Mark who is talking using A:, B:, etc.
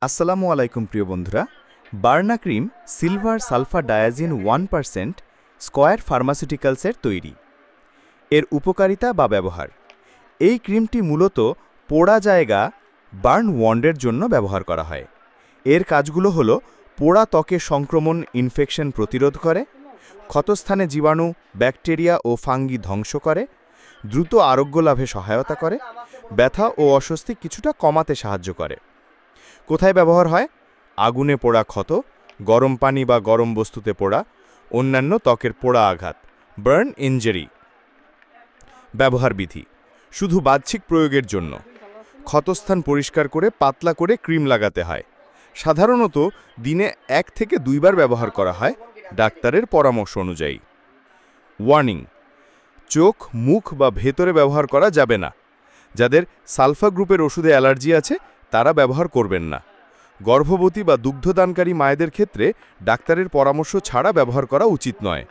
A: আসসালামু আলাইকুম প্রিয় বন্ধুরা। Burna cream silver sulphur diazine 1% Square ফার্মাসিউটিক্যালসের তৈরি। এর উপকারিতা বা ব্যবহার: এই ক্রিমটি মূলত পোড়া জায়গা বার্ন ওয়ান্ডের জন্য ব্যবহার করা হয়। এর কাজগুলো হলো পোড়া ত্বকে সংক্রমণ ইনফেকশন প্রতিরোধ করে, ক্ষতস্থানে জীবাণু ব্যাকটেরিয়া ও ফাঙ্গি ধ্বংস করে, দ্রুত আরোগ্য লাভে সহায়তা করে, ব্যথা ও অস্বস্তি কিছুটা কমাতে সাহায্য করে। কোথায় ব্যবহার হয়? আগুনে পোড়া ক্ষত, গরম পানি বা গরম বস্তুতে পোড়া, অন্যান্য ত্বকের পোড়া আঘাত, বার্ন ইনজুরি। ব্যবহার বিধি: শুধু বাহ্যিক প্রয়োগের জন্য। ক্ষতস্থান পরিষ্কার করে পাতলা করে ক্রিম লাগাতে হয়। সাধারণত দিনে 1 থেকে 2 বার ব্যবহার করা হয়, ডাক্তারের পরামর্শ অনুযায়ী। ওয়ার্নিং: চোখ, মুখ বা ভেতরে ব্যবহার করা যাবে না। যাদের সালফা গ্রুপের ওষুধে অ্যালার্জি আছে তারা ব্যবহার করবেন না। গর্ভবতী বা দুগ্ধদানকারী মায়েদের ক্ষেত্রে ডাক্তারের পরামর্শ ছাড়া ব্যবহার করা উচিত নয়।